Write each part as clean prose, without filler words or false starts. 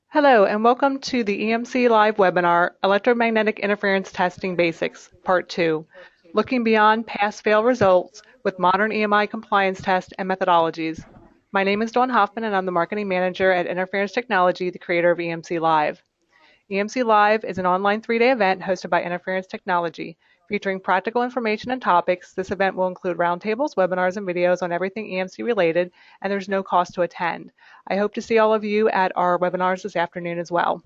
Hello, and welcome to the EMC Live webinar, Electromagnetic Interference Testing Basics, Part 2, looking beyond pass-fail results with modern EMI compliance tests and methodologies. My name is Dawn Hoffman, and I'm the Marketing Manager at Interference Technology, the creator of EMC Live. EMC Live is an online 3-day event hosted by Interference Technology. Featuring practical information and topics, this event will include roundtables, webinars, and videos on everything EMC related, and there's no cost to attend. I hope to see all of you at our webinars this afternoon as well.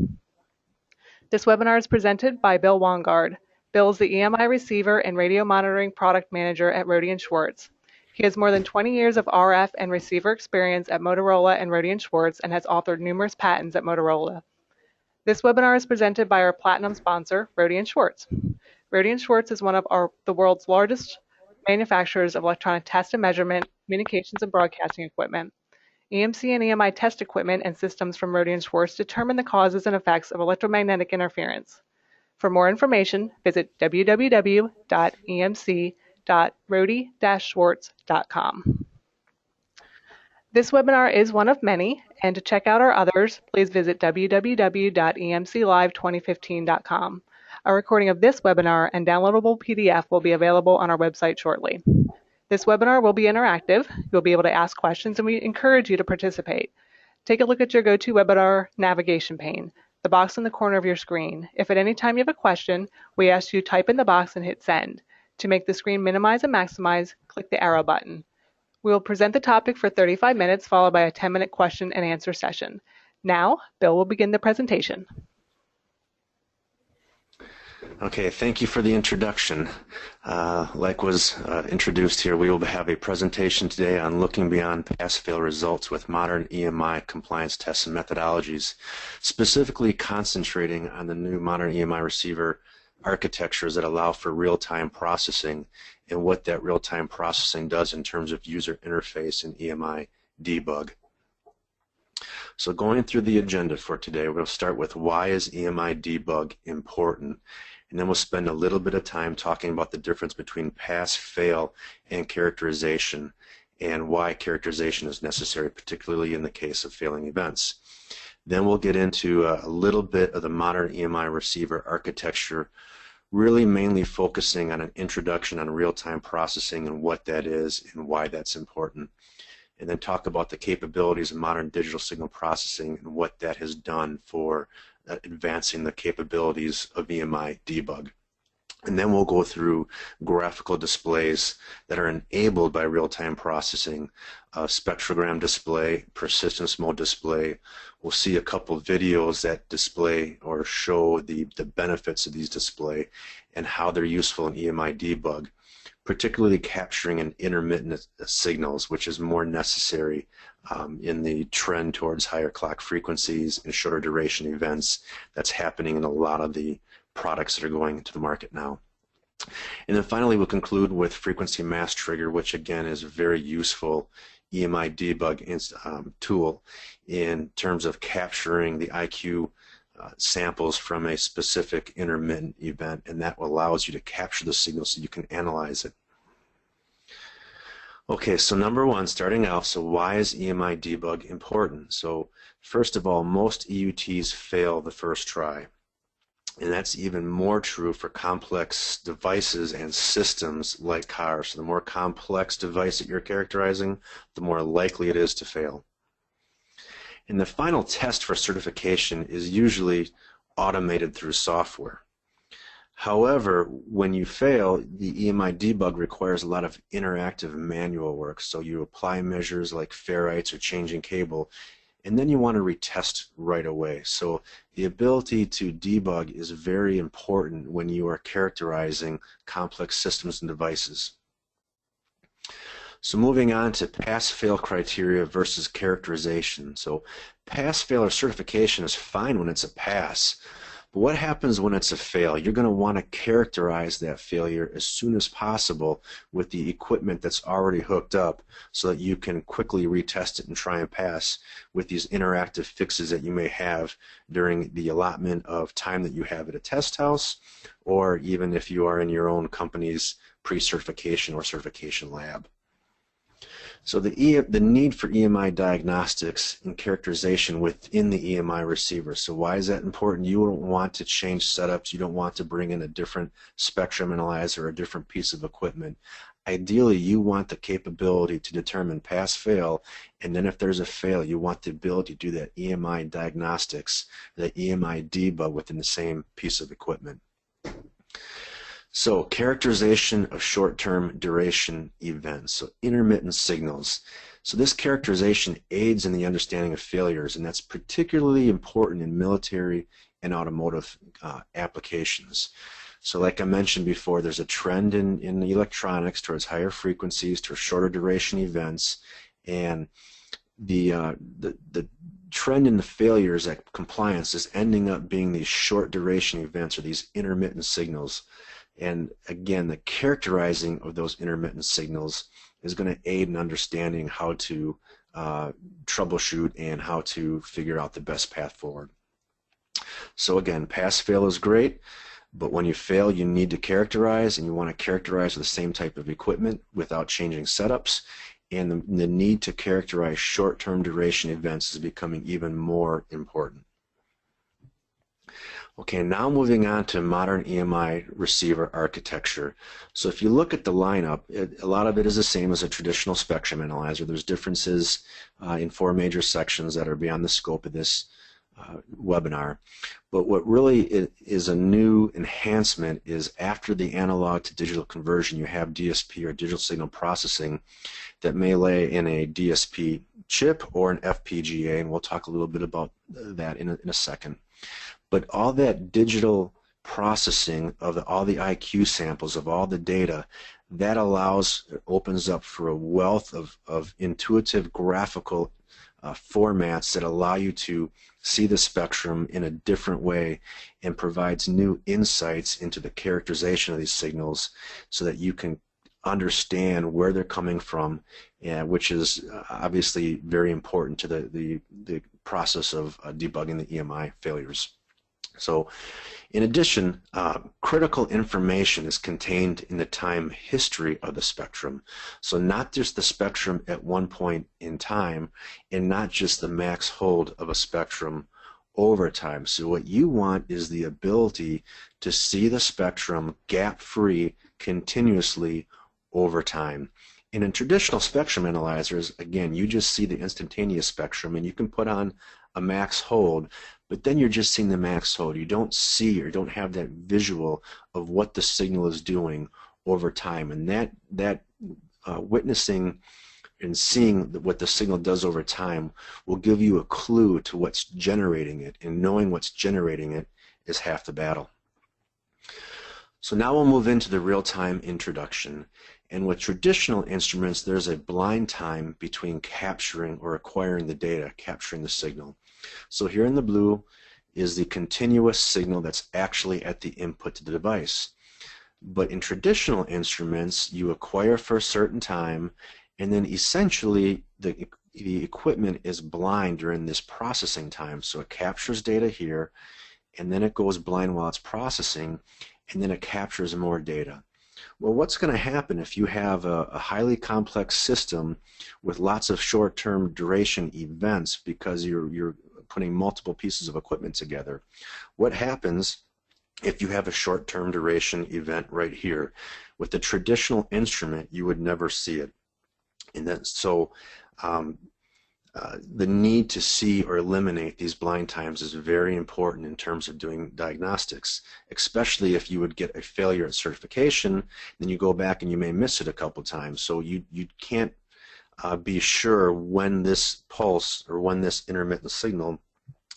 This webinar is presented by Bill Wongard. Bill is the EMI receiver and radio monitoring product manager at Rohde & Schwarz. He has more than 20 years of RF and receiver experience at Motorola and Rohde & Schwarz and has authored numerous patents at Motorola. This webinar is presented by our platinum sponsor, Rohde & Schwarz. Rohde & Schwarz is one of the world's largest manufacturers of electronic test and measurement, communications, and broadcasting equipment. EMC and EMI test equipment and systems from Rohde & Schwarz determine the causes and effects of electromagnetic interference. For more information, visit www.emc.rohde-schwarz.com. This webinar is one of many, and to check out our others, please visit www.emclive2015.com. A recording of this webinar and downloadable PDF will be available on our website shortly. This webinar will be interactive. You'll be able to ask questions, and we encourage you to participate. Take a look at your GoToWebinar navigation pane, the box in the corner of your screen. If at any time you have a question, we ask you to type in the box and hit send. To make the screen minimize and maximize, click the arrow button. We will present the topic for 35 minutes, followed by a 10-minute question and answer session. Now, Bill will begin the presentation. Okay, thank you for the introduction. Like was introduced here, we will have a presentation today on looking beyond pass-fail results with modern EMI compliance tests and methodologies, specifically concentrating on the new modern EMI receiver architectures that allow for real-time processing and what that real-time processing does in terms of user interface and EMI debug. So going through the agenda for today, we'll start with why is EMI debug important? And then we'll spend a little bit of time talking about the difference between pass, fail, and characterization, and why characterization is necessary, particularly in the case of failing events. Then we'll get into a little bit of the modern EMI receiver architecture, really mainly focusing on an introduction on real-time processing and what that is and why that's important. And then talk about the capabilities of modern digital signal processing and what that has done for advancing the capabilities of EMI debug. And then we'll go through graphical displays that are enabled by real-time processing, spectrogram display, persistence mode display. We'll see a couple of videos that display or show the benefits of these display and how they're useful in EMI debug, particularly capturing an intermittent signals, which is more necessary in the trend towards higher clock frequencies and shorter duration events that's happening in a lot of the products that are going into the market now. And then finally we'll conclude with frequency mass trigger, which again is a very useful EMI debug tool in terms of capturing the IQ samples from a specific intermittent event, and that allows you to capture the signal so you can analyze it. Okay, so number one, starting out, so why is EMI debug important? So first of all, most EUTs fail the first try. And that's even more true for complex devices and systems like cars. So the more complex device that you're characterizing, the more likely it is to fail. And the final test for certification is usually automated through software. However, when you fail, the EMI debug requires a lot of interactive manual work. So you apply measures like ferrites or changing cable, and then you want to retest right away. So the ability to debug is very important when you are characterizing complex systems and devices. So moving on to pass-fail criteria versus characterization. So pass-fail or certification is fine when it's a pass. But what happens when it's a fail? You're going to want to characterize that failure as soon as possible with the equipment that's already hooked up so that you can quickly retest it and try and pass with these interactive fixes that you may have during the allotment of time that you have at a test house, or even if you are in your own company's pre-certification or certification lab. So the need for EMI diagnostics and characterization within the EMI receiver. So why is that important? You don't want to change setups. You don't want to bring in a different spectrum analyzer or a different piece of equipment. Ideally, you want the capability to determine pass-fail, and then if there's a fail, you want the ability to do that EMI diagnostics, that EMI debug within the same piece of equipment. So characterization of short-term duration events, so intermittent signals. So this characterization aids in the understanding of failures, and that's particularly important in military and automotive applications. So like I mentioned before, there's a trend in the electronics towards higher frequencies, towards shorter duration events, and the trend in the failures at compliance is ending up being these short duration events or these intermittent signals. And again, the characterizing of those intermittent signals is going to aid in understanding how to troubleshoot and how to figure out the best path forward. So again, pass-fail is great, but when you fail, you need to characterize, and you want to characterize with the same type of equipment without changing setups. And the need to characterize short-term duration events is becoming even more important. Okay, now moving on to modern EMI receiver architecture. So if you look at the lineup, a lot of it is the same as a traditional spectrum analyzer. There's differences in 4 major sections that are beyond the scope of this webinar. But what really is a new enhancement is after the analog to digital conversion, you have DSP or digital signal processing that may lay in a DSP chip or an FPGA, and we'll talk a little bit about that in a second. But all that digital processing of all the IQ samples of all the data, that opens up for a wealth of intuitive graphical formats that allow you to see the spectrum in a different way and provides new insights into the characterization of these signals so that you can understand where they're coming from, which is obviously very important to the process of debugging the EMI failures. So in addition, critical information is contained in the time history of the spectrum. So not just the spectrum at one point in time, and not just the max hold of a spectrum over time. So what you want is the ability to see the spectrum gap-free continuously over time. And in traditional spectrum analyzers, again, you just see the instantaneous spectrum, and you can put on a max hold, but then you're just seeing the max hold. You don't see or don't have that visual of what the signal is doing over time. And that witnessing and seeing what the signal does over time will give you a clue to what's generating it, and knowing what's generating it is half the battle. So now we'll move into the real-time introduction. And with traditional instruments, there's a blind time between capturing or acquiring the data, capturing the signal. So here in the blue is the continuous signal that's actually at the input to the device. But in traditional instruments, you acquire for a certain time, and then essentially the equipment is blind during this processing time. So it captures data here, and then it goes blind while it's processing, and then it captures more data. Well, what's going to happen if you have a highly complex system with lots of short-term duration events because you're putting multiple pieces of equipment together? What happens if you have a short-term duration event right here? With the traditional instrument, you would never see it. And then, so the need to see or eliminate these blind times is very important in terms of doing diagnostics, especially if you would get a failure at certification, then you go back and you may miss it a couple times. So you can't be sure when this pulse or when this intermittent signal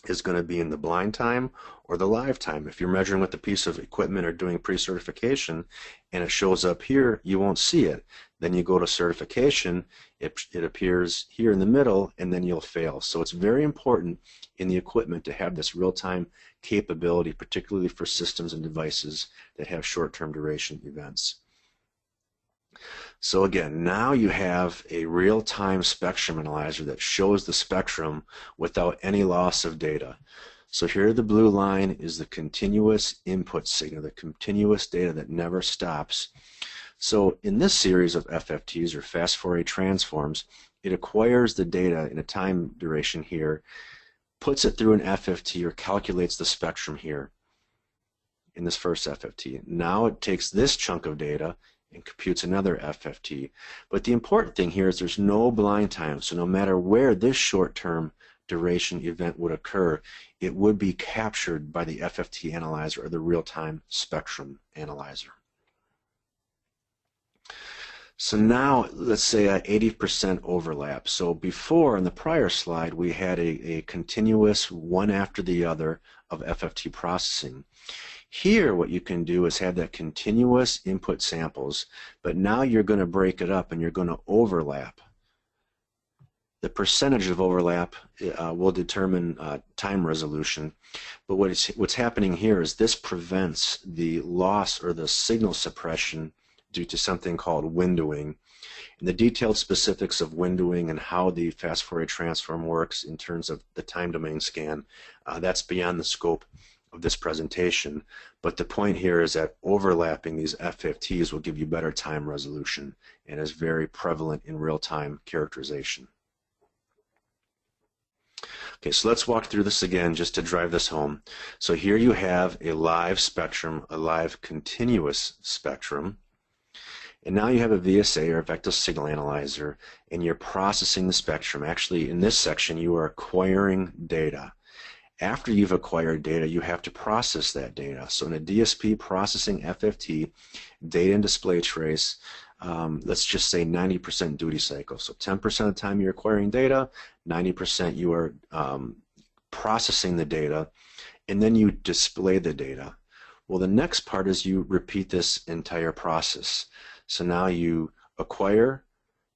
is going to be in the blind time or the live time. If you're measuring with a piece of equipment or doing pre-certification and it shows up here, you won't see it. Then you go to certification, it appears here in the middle, and then you'll fail. So it's very important in the equipment to have this real-time capability, particularly for systems and devices that have short-term duration events. So again, now you have a real-time spectrum analyzer that shows the spectrum without any loss of data. So here the blue line is the continuous input signal, the continuous data that never stops. So in this series of FFTs, or fast Fourier transforms, it acquires the data in a time duration here, puts it through an FFT, or calculates the spectrum here in this first FFT. Now it takes this chunk of data and computes another FFT. But the important thing here is there's no blind time, so no matter where this short-term duration event would occur, it would be captured by the FFT analyzer, or the real-time spectrum analyzer. So now let's say a 80% overlap. So before, in the prior slide, we had a continuous one after the other of FFT processing. Here what you can do is have that continuous input samples, but now you're going to break it up and you're going to overlap. The percentage of overlap will determine time resolution, but what's happening here is this prevents the loss or the signal suppression due to something called windowing. And the detailed specifics of windowing and how the fast Fourier transform works in terms of the time domain scan, that's beyond the scope of this presentation. But the point here is that overlapping these FFTs will give you better time resolution and is very prevalent in real-time characterization. Okay, so let's walk through this again just to drive this home. So here you have a live spectrum, a live continuous spectrum. And now you have a VSA, or a vector signal analyzer, and you're processing the spectrum. Actually, in this section, you are acquiring data. After you've acquired data, you have to process that data. So in a DSP processing FFT, data and display trace, let's just say 90% duty cycle. So 10% of the time you're acquiring data, 90% you are processing the data, and then you display the data. Well, the next part is you repeat this entire process. So now you acquire,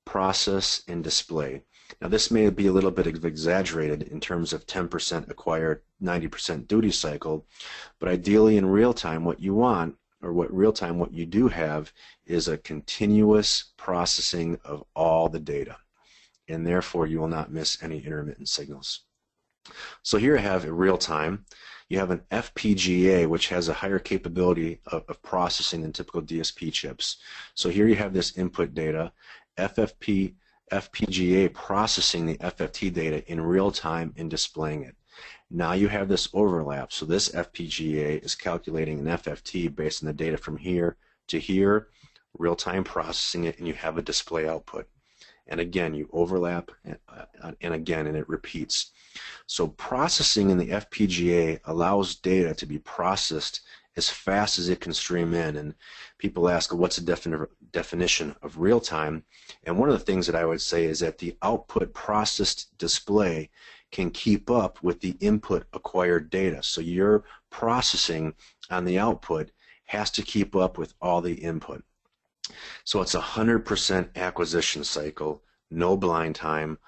process, and display. Now this may be a little bit exaggerated in terms of 10% acquired, 90% duty cycle, but ideally in real time what you want, or what you do have, is a continuous processing of all the data, and therefore you will not miss any intermittent signals. So here I have a real time. You have an FPGA, which has a higher capability of processing than typical DSP chips. So here you have this input data, FPGA processing the FFT data in real time and displaying it. Now you have this overlap. So this FPGA is calculating an FFT based on the data from here to here, real time processing it, and you have a display output. And again, you overlap, and again, and it repeats. So processing in the FPGA allows data to be processed as fast as it can stream in. And people ask, well, what's the definition of real time? And one of the things that I would say is that the output processed display can keep up with the input acquired data. So your processing on the output has to keep up with all the input. So it's 100% acquisition cycle, no blind time.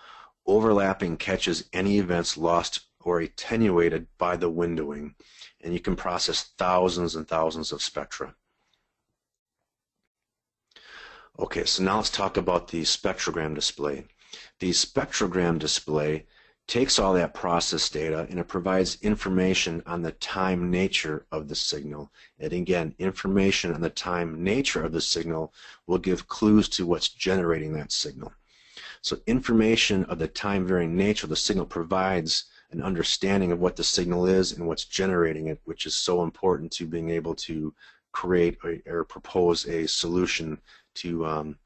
Overlapping catches any events lost or attenuated by the windowing, and you can process thousands and thousands of spectra. Okay, so now let's talk about the spectrogram display. The spectrogram display takes all that process data and it provides information on the time nature of the signal. And again, information on the time nature of the signal will give clues to what's generating that signal. So information of the time varying nature of the signal provides an understanding of what the signal is and what's generating it, which is so important to being able to create or propose a solution to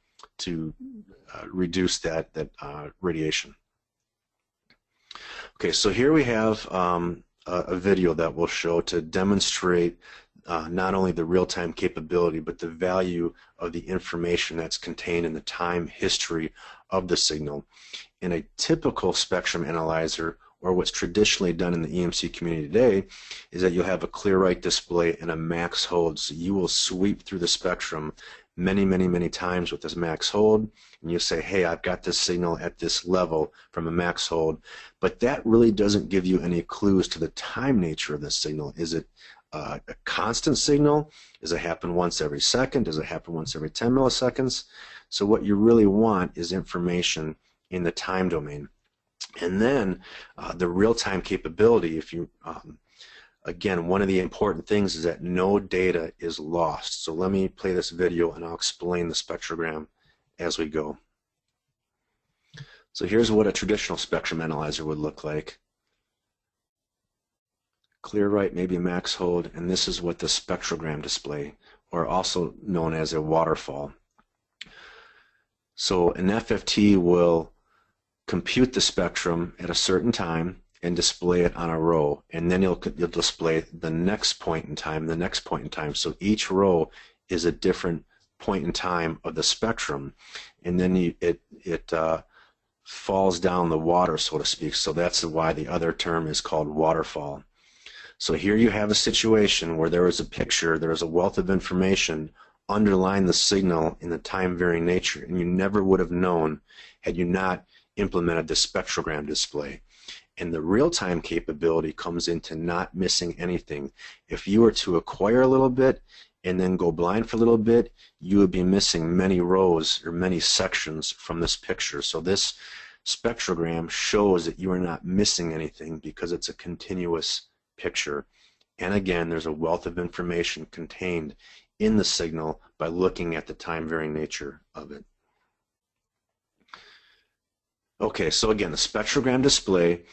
reduce that radiation. Okay, so here we have a video that we'll show to demonstrate not only the real-time capability, but the value of the information that's contained in the time history of the signal. In a typical spectrum analyzer, or what's traditionally done in the EMC community today, is that you'll have a clear right display and a max hold. So you will sweep through the spectrum many times with this max hold, and you say, hey, I've got this signal at this level from a max hold, but that really doesn't give you any clues to the time nature of the signal. Is it a constant signal? Does it happen once every second? Does it happen once every 10 milliseconds? So what you really want is information in the time domain. And then the real-time capability, if you Again, one of the important things is that no data is lost. So let me play this video and I'll explain the spectrogram as we go. So here's what a traditional spectrum analyzer would look like. Clear right, maybe max hold, and this is what the spectrogram display, or also known as a waterfall. So an FFT will compute the spectrum at a certain time and display it on a row, and then you'll display the next point in time, the next point in time. So each row is a different point in time of the spectrum, and then it falls down the water, so to speak. So that's why the other term is called waterfall. So here you have a situation where there is a picture, there is a wealth of information underlying the signal in the time-varying nature, and you never would have known had you not implemented the spectrogram display. And the real-time capability comes into not missing anything. If you were to acquire a little bit and then go blind for a little bit, you would be missing many rows or many sections from this picture. So this spectrogram shows that you are not missing anything because it's a continuous picture. And again, there's a wealth of information contained in the signal by looking at the time-varying nature of it. Okay, so again, the spectrogram display,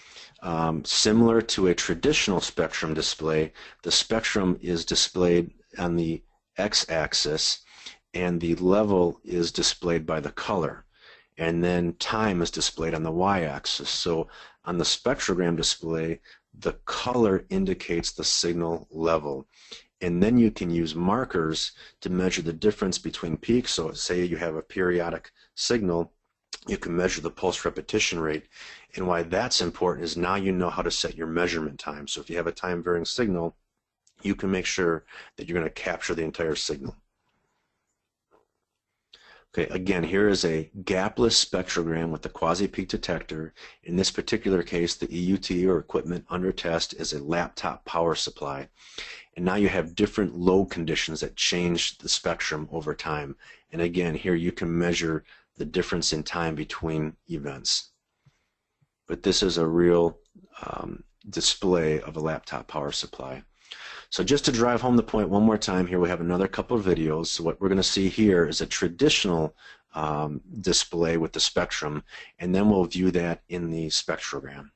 similar to a traditional spectrum display, the spectrum is displayed on the x-axis and the level is displayed by the color, and then time is displayed on the y-axis. So on the spectrogram display, the color indicates the signal level, and then you can use markers to measure the difference between peaks. So say you have a periodic signal, you can measure the pulse repetition rate, and why that's important is now you know how to set your measurement time. So if you have a time varying signal, you can make sure that you're going to capture the entire signal. Okay, again, here is a gapless spectrogram with the quasi-peak detector. In this particular case, the EUT, or equipment under test, is a laptop power supply. And now you have different load conditions that change the spectrum over time. And again, here you can measure the difference in time between events. But this is a real display of a laptop power supply. So just to drive home the point one more time, here we have another couple of videos. So what we're going to see here is a traditional display with the spectrum, and then we'll view that in the spectrogram.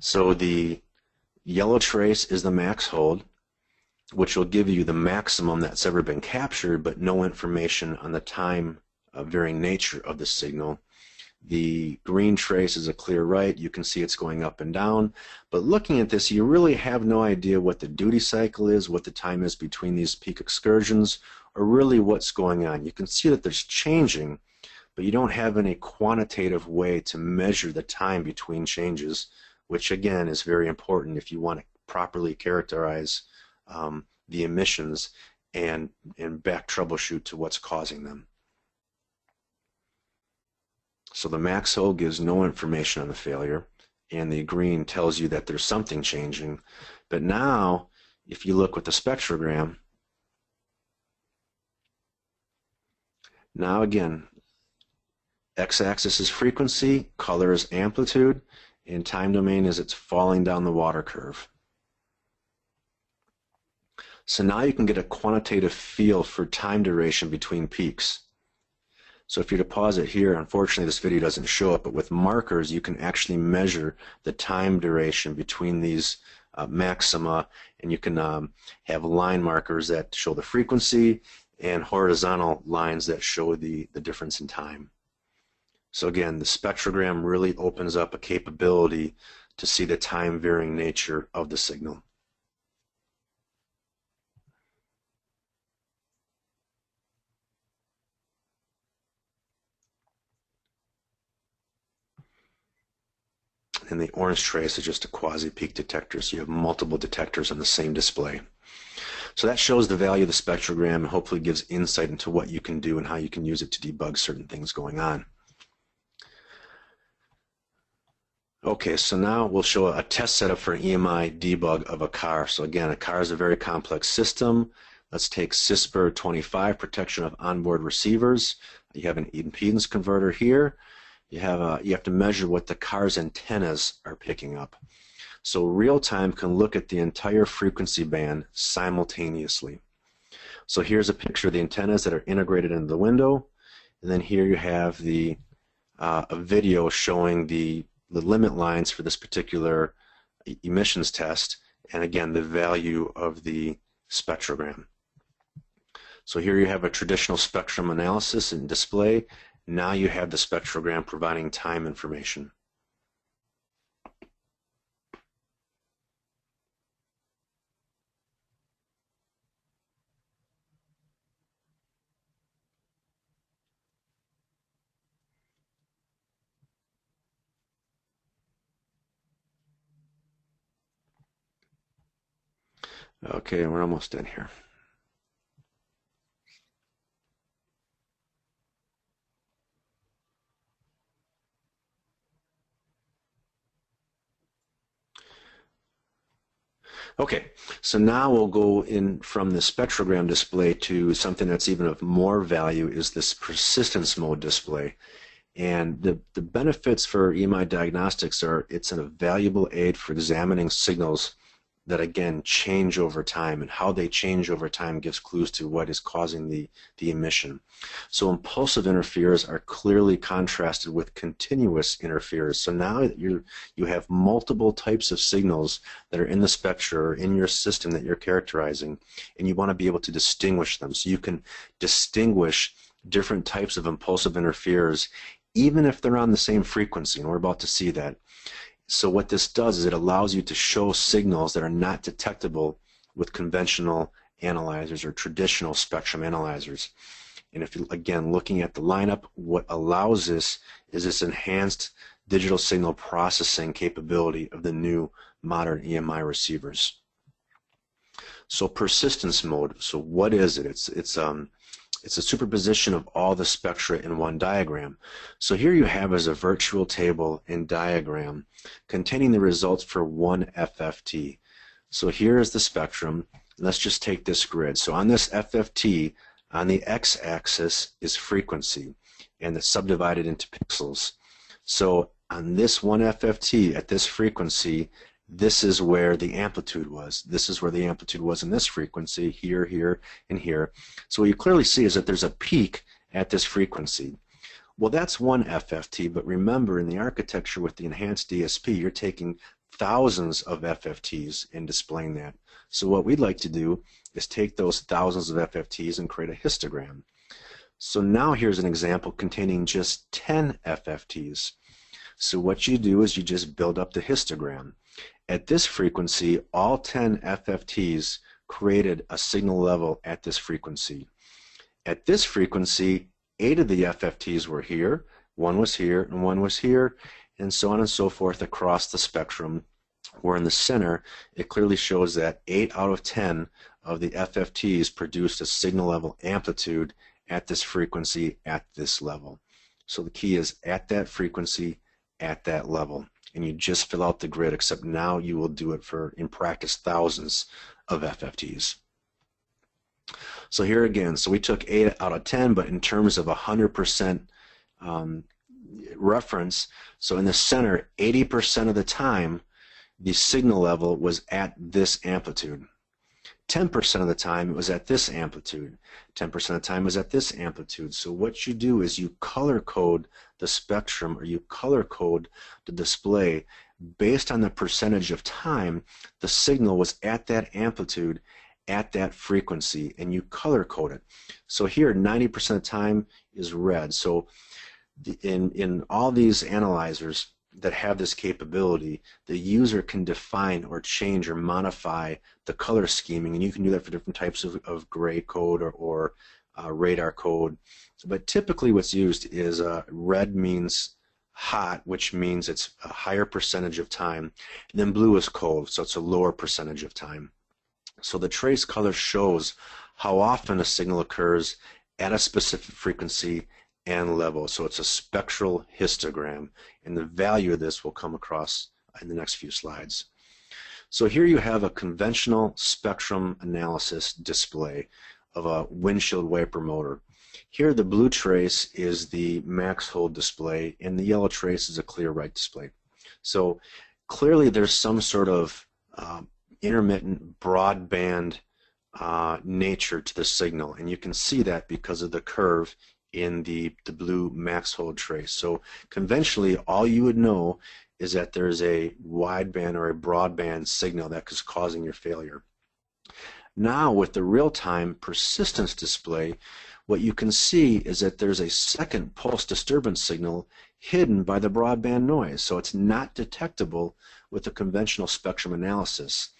So the yellow trace is the max hold, which will give you the maximum that's ever been captured, but no information on the time varying nature of the signal. The green trace is a clear right. You can see it's going up and down. But looking at this, you really have no idea what the duty cycle is, what the time is between these peak excursions, or really what's going on. You can see that there's changing, but you don't have any quantitative way to measure the time between changes, which again is very important if you want to properly characterize the emissions and back troubleshoot to what's causing them. So the max hold gives no information on the failure, and the green tells you that there's something changing. But now, if you look with the spectrogram, now again, x-axis is frequency, color is amplitude, and time domain is it's falling down the water curve. So now you can get a quantitative feel for time duration between peaks. So if you deposit here, unfortunately this video doesn't show it, but with markers you can actually measure the time duration between these maxima, and you can have line markers that show the frequency and horizontal lines that show the difference in time. So again, the spectrogram really opens up a capability to see the time varying nature of the signal. And the orange trace is just a quasi-peak detector, so you have multiple detectors on the same display. So that shows the value of the spectrogram and hopefully gives insight into what you can do and how you can use it to debug certain things going on. Okay, so now we'll show a test setup for an EMI debug of a car. So again, a car is a very complex system. Let's take CISPR 25, protection of onboard receivers. You have an impedance converter here. you have to measure what the car's antennas are picking up. So real-time can look at the entire frequency band simultaneously. So here's a picture of the antennas that are integrated into the window, and then here you have the a video showing the limit lines for this particular emissions test, and again the value of the spectrogram. So here you have a traditional spectrum analysis and display. Now you have the spectrogram providing time information. Okay, we're almost done here. Okay, so now we'll go in from the spectrogram display to something that's even of more value, is this persistence mode display. And the benefits for EMI diagnostics are it's a valuable aid for examining signals that again change over time, and how they change over time gives clues to what is causing the emission. So impulsive interferers are clearly contrasted with continuous interferers. So now you have multiple types of signals that are in the spectra or in your system that you're characterizing, and you want to be able to distinguish them. So you can distinguish different types of impulsive interferers even if they're on the same frequency, and we're about to see that. So what this does is it allows you to show signals that are not detectable with conventional analyzers or traditional spectrum analyzers. And if you, again, looking at the lineup, what allows this is this enhanced digital signal processing capability of the new modern EMI receivers. So persistence mode, so what is it? It's a superposition of all the spectra in one diagram. So here you have as a virtual table and diagram containing the results for one FFT. So here is the spectrum. Let's just take this grid. So on this FFT, on the x-axis is frequency, and it's subdivided into pixels. So on this one FFT at this frequency, this is where the amplitude was. This is where the amplitude was in this frequency, here, here, and here. So what you clearly see is that there's a peak at this frequency. Well, that's one FFT, but remember in the architecture with the enhanced DSP, you're taking thousands of FFTs and displaying that. So what we'd like to do is take those thousands of FFTs and create a histogram. So now here's an example containing just 10 FFTs. So what you do is you just build up the histogram. At this frequency, all 10 FFTs created a signal level at this frequency. At this frequency, 8 of the FFTs were here, 1 was here, and 1 was here, and so on and so forth across the spectrum, where in the center, it clearly shows that 8 out of 10 of the FFTs produced a signal level amplitude at this frequency, at this level. So the key is at that frequency, at that level. And you just fill out the grid, except now you will do it for, in practice, thousands of FFTs. So here again, so we took 8 out of 10, but in terms of 100% reference, so in the center, 80% of the time, the signal level was at this amplitude. 10% of the time it was at this amplitude. 10% of the time it was at this amplitude. So what you do is you color code the spectrum, or you color code the display based on the percentage of time the signal was at that amplitude, at that frequency, and you color code it. So here 90% of the time is red. So in all these analyzers that have this capability, the user can define or change or modify the color scheming, and you can do that for different types of gray code or radar code. But typically what's used is red means hot, which means it's a higher percentage of time, and then blue is cold, so it's a lower percentage of time. So the trace color shows how often a signal occurs at a specific frequency and level. So it's a spectral histogram, and the value of this will come across in the next few slides. So here you have a conventional spectrum analysis display of a windshield wiper motor. Here the blue trace is the max hold display and the yellow trace is a clear right display. So clearly there's some sort of intermittent broadband nature to the signal, and you can see that because of the curve in the blue max hold trace. So conventionally all you would know is that there's a wideband or a broadband signal that is causing your failure. Now with the real-time persistence display, what you can see is that there's a second pulse disturbance signal hidden by the broadband noise, so it's not detectable with the conventional spectrum analysis.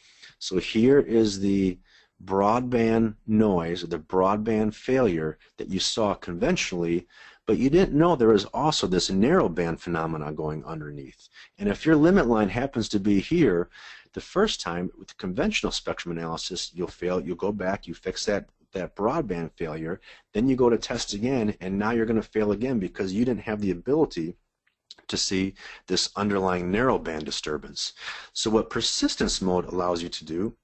So here is the broadband noise, or the broadband failure that you saw conventionally, but you didn't know there was also this narrowband phenomena going underneath. And if your limit line happens to be here, the first time with the conventional spectrum analysis, you'll fail, you'll go back, you fix that broadband failure, then you go to test again, and now you're going to fail again because you didn't have the ability to see this underlying narrowband disturbance. So what persistence mode allows you to do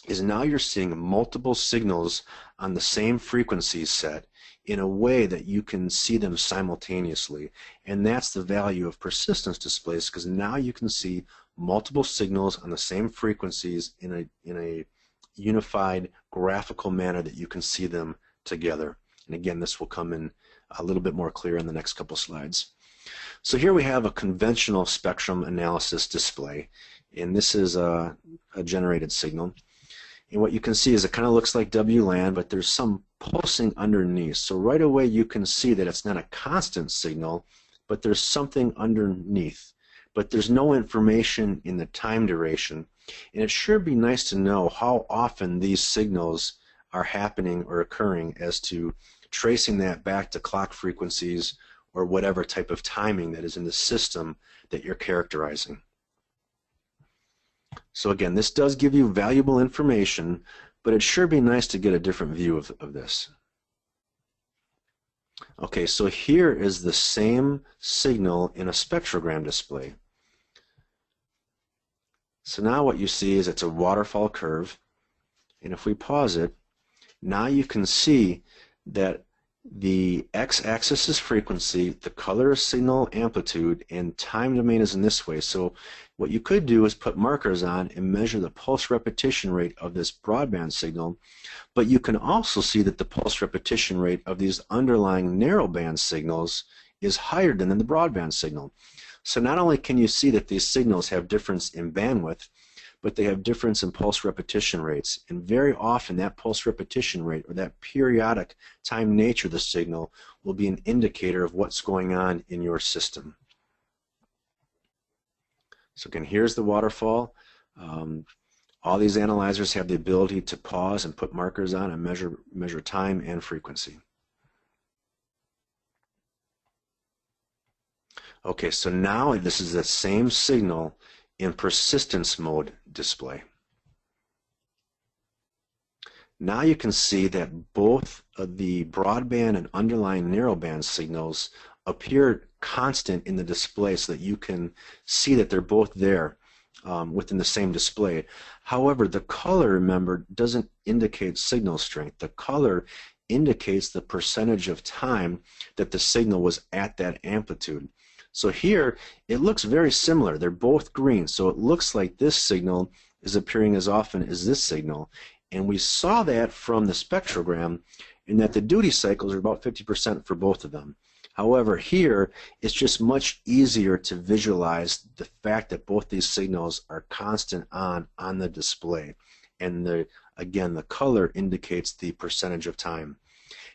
is now you're seeing multiple signals on the same frequency set in a way that you can see them simultaneously. And that's the value of persistence displays, because now you can see multiple signals on the same frequencies in a unified graphical manner that you can see them together. And again, this will come in a little bit more clear in the next couple slides. So here we have a conventional spectrum analysis display, and this is a generated signal. And what you can see is it kind of looks like WLAN, but there's some pulsing underneath. So right away you can see that it's not a constant signal, but there's something underneath. But there's no information in the time duration. And it sure be nice to know how often these signals are happening or occurring as to tracing that back to clock frequencies or whatever type of timing that is in the system that you're characterizing. So again, this does give you valuable information, but it sure be nice to get a different view of this. Okay, so here is the same signal in a spectrogram display. So now what you see is it's a waterfall curve, and if we pause it, now you can see that the x-axis is frequency, the color is signal amplitude, and time domain is in this way. So what you could do is put markers on and measure the pulse repetition rate of this broadband signal, but you can also see that the pulse repetition rate of these underlying narrowband signals is higher than in the broadband signal. So not only can you see that these signals have difference in bandwidth, but they have difference in pulse repetition rates. And very often that pulse repetition rate, or that periodic time nature of the signal, will be an indicator of what's going on in your system. So again, here's the waterfall. All these analyzers have the ability to pause and put markers on and measure time and frequency. Okay, so now this is the same signal in persistence mode display. Now you can see that both of the broadband and underlying narrowband signals appear constant in the display, so that you can see that they're both there within the same display. However, the color, remember, doesn't indicate signal strength. The color indicates the percentage of time that the signal was at that amplitude. So here it looks very similar. They're both green, so it looks like this signal is appearing as often as this signal. And we saw that from the spectrogram in that the duty cycles are about 50% for both of them. However, here it's just much easier to visualize the fact that both these signals are constant on the display. And again, the color indicates the percentage of time.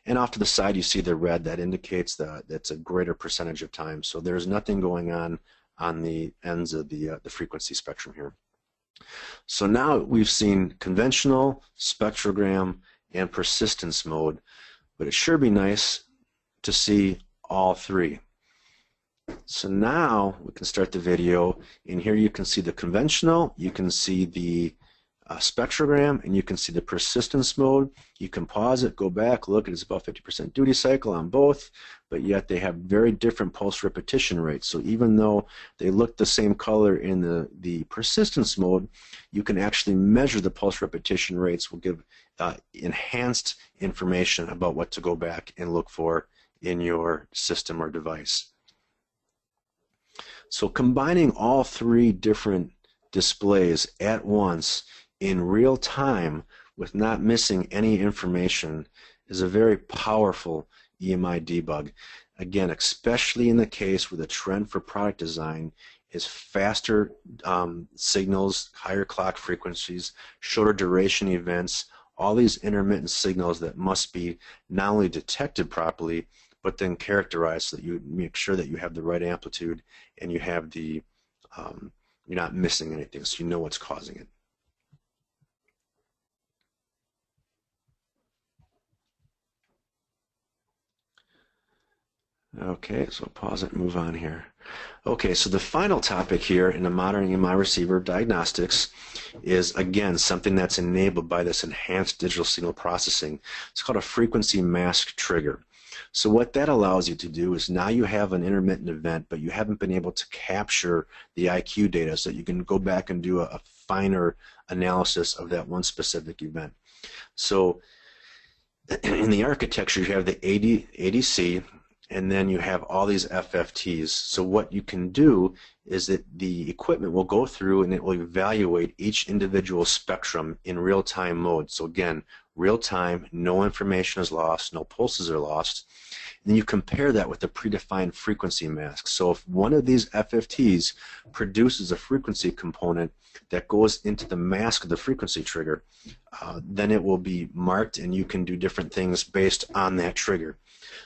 And off to the side you see the red, that indicates that's a greater percentage of time. So there's nothing going on the ends of the frequency spectrum here. So now we've seen conventional, spectrogram, and persistence mode, but it sure be nice to see all three. So now we can start the video, and here you can see the conventional, you can see the spectrogram, and you can see the persistence mode. You can pause it, go back, look, it's about 50% duty cycle on both, but yet they have very different pulse repetition rates. So even though they look the same color in the persistence mode, you can actually measure the pulse repetition rates, will give enhanced information about what to go back and look for in your system or device. So combining all three different displays at once in real time with not missing any information is a very powerful EMI debug. Again, especially in the case where the trend for product design is faster signals, higher clock frequencies, shorter duration events, all these intermittent signals that must be not only detected properly, but then characterized so that you make sure that you have the right amplitude and you have the, you're not missing anything, so you know what's causing it. Okay, so pause it and move on here. Okay, so the final topic here in the modern EMI receiver diagnostics is, again, something that's enabled by this enhanced digital signal processing. It's called a frequency mask trigger. So what that allows you to do is now you have an intermittent event, but you haven't been able to capture the IQ data so that you can go back and do a finer analysis of that one specific event. So in the architecture, you have the ADC, and then you have all these FFTs. So what you can do is that the equipment will go through and it will evaluate each individual spectrum in real-time mode. So again, real-time, no information is lost, no pulses are lost. And then you compare that with the predefined frequency mask. So if one of these FFTs produces a frequency component that goes into the mask of the frequency trigger, then it will be marked and you can do different things based on that trigger.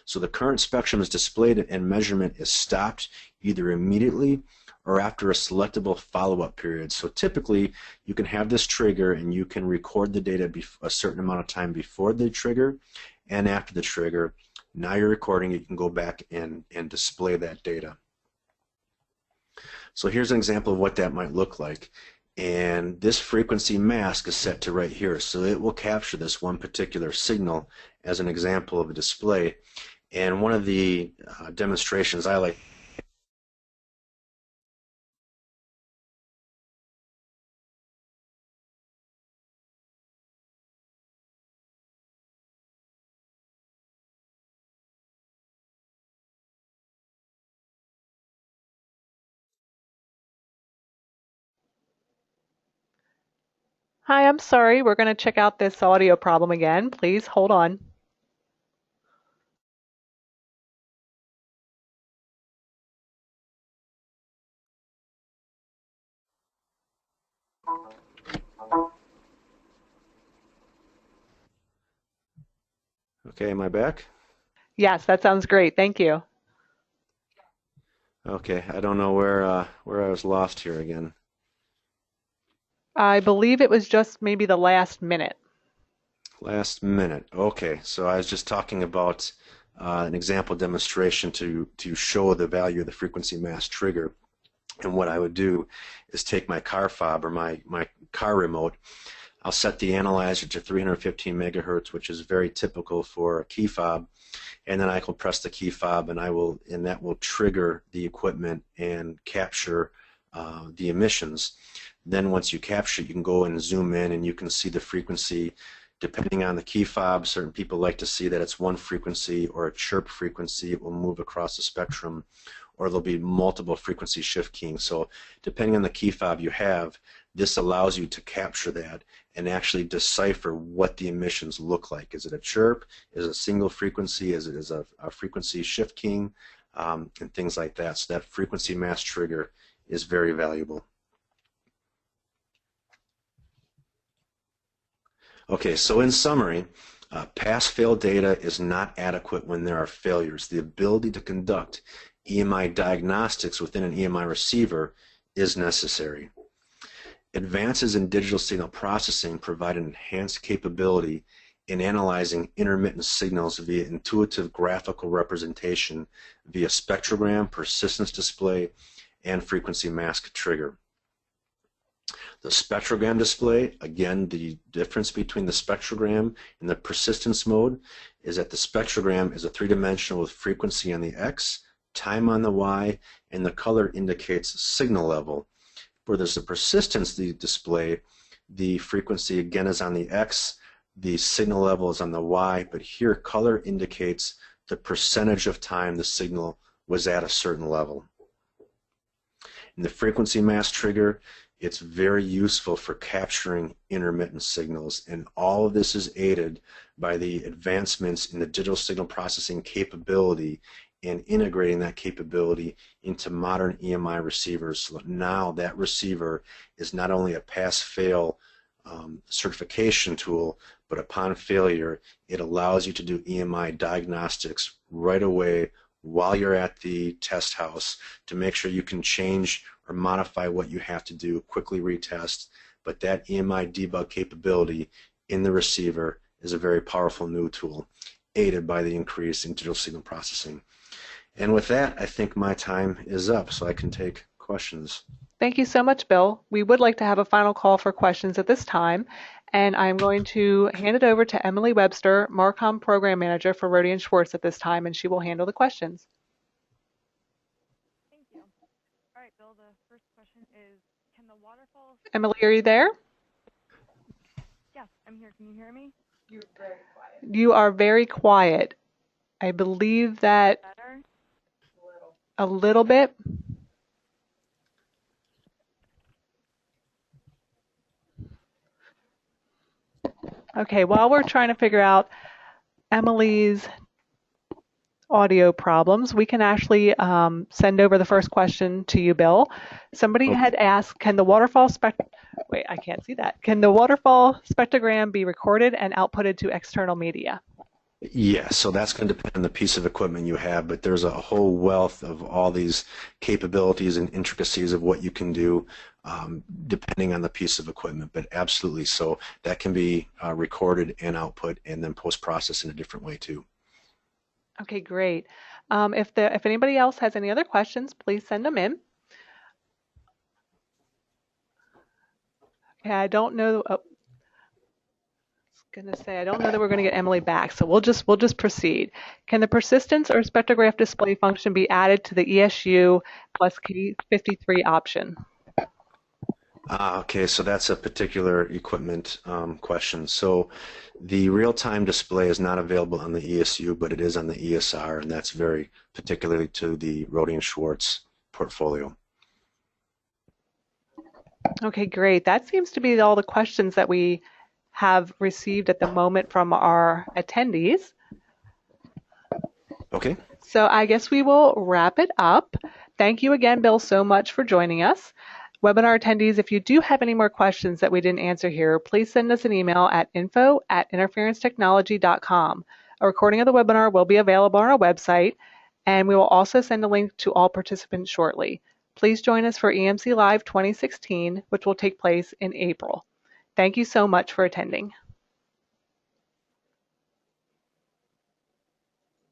So the current spectrum is displayed and measurement is stopped either immediately or after a selectable follow-up period. So typically you can have this trigger and you can record the data a certain amount of time before the trigger and after the trigger. Now you're recording, you can go back and display that data. So here's an example of what that might look like. And this frequency mask is set to right here. So it will capture this one particular signal as an example of a display. And one of the demonstrations I like Hi, I'm sorry. We're going to check out this audio problem again. Please hold on. Okay, am I back? Yes, that sounds great. Thank you. Okay, I don't know where I was lost here again. I believe it was just maybe the last minute. Last minute. Okay, so I was just talking about an example demonstration to show the value of the frequency mask trigger. And what I would do is take my car fob or my car remote. I'll set the analyzer to 315 megahertz, which is very typical for a key fob, and then I will press the key fob, and that will trigger the equipment and capture the emissions. Then once you capture it, you can go and zoom in, and you can see the frequency. Depending on the key fob, certain people like to see that it's one frequency or a chirp frequency. It will move across the spectrum, or there'll be multiple frequency shift keying. So depending on the key fob you have, this allows you to capture that and actually decipher what the emissions look like. Is it a chirp? Is it a single frequency? Is it a frequency shift keying? And things like that. So that frequency mask trigger is very valuable. Okay, so in summary, pass-fail data is not adequate when there are failures. The ability to conduct EMI diagnostics within an EMI receiver is necessary. Advances in digital signal processing provide an enhanced capability in analyzing intermittent signals via intuitive graphical representation via spectrogram, persistence display, and frequency mask trigger. The spectrogram display, again, the difference between the spectrogram and the persistence mode is that the spectrogram is a three-dimensional with frequency on the X, time on the Y, and the color indicates signal level. Where there's a persistence display, the frequency again is on the X, the signal level is on the Y, but here color indicates the percentage of time the signal was at a certain level. In the frequency mask trigger, it's very useful for capturing intermittent signals, and all of this is aided by the advancements in the digital signal processing capability and integrating that capability into modern EMI receivers. So now that receiver is not only a pass-fail certification tool, but upon failure, it allows you to do EMI diagnostics right away while you're at the test house to make sure you can change or modify what you have to do, quickly retest. But that EMI debug capability in the receiver is a very powerful new tool, aided by the increase in digital signal processing. And with that, I think my time is up, so I can take questions. Thank you so much, Bill. We would like to have a final call for questions at this time, and I'm going to hand it over to Emily Webster, Marcom Program Manager for Rohde & Schwartz at this time, and she will handle the questions. Thank you. All right, Bill, the first question is, can the waterfall... Emily, are you there? Yes, I'm here. Can you hear me? You're very quiet. You are very quiet. I believe that... Better? A little bit. Okay, while we're trying to figure out Emily's audio problems, we can actually send over the first question to you, Bill. Somebody had asked, can the waterfall wait, I can't see that. Can the waterfall spectrogram be recorded and outputted to external media? Yeah, so that's going to depend on the piece of equipment you have, but there's a whole wealth of all these capabilities and intricacies of what you can do depending on the piece of equipment, but absolutely. So that can be recorded and output and then post-processed in a different way too. Okay, great. If anybody else has any other questions, please send them in. Okay, I don't know. I don't know that we're going to get Emily back, so we'll just proceed. Can the persistence or spectrograph display function be added to the ESU plus K53 option? Okay, so that's a particular equipment question. So the real-time display is not available on the ESU, but it is on the ESR, and that's very particularly to the Rohde & Schwartz portfolio. Okay, great. That seems to be all the questions that we have received at the moment from our attendees. Okay. So I guess we will wrap it up. Thank you again, Bill, so much for joining us. Webinar attendees, if you do have any more questions that we didn't answer here, please send us an email at info@interferencetechnology.com. A recording of the webinar will be available on our website, and we will also send a link to all participants shortly. Please join us for EMC Live 2016, which will take place in April. Thank you so much for attending.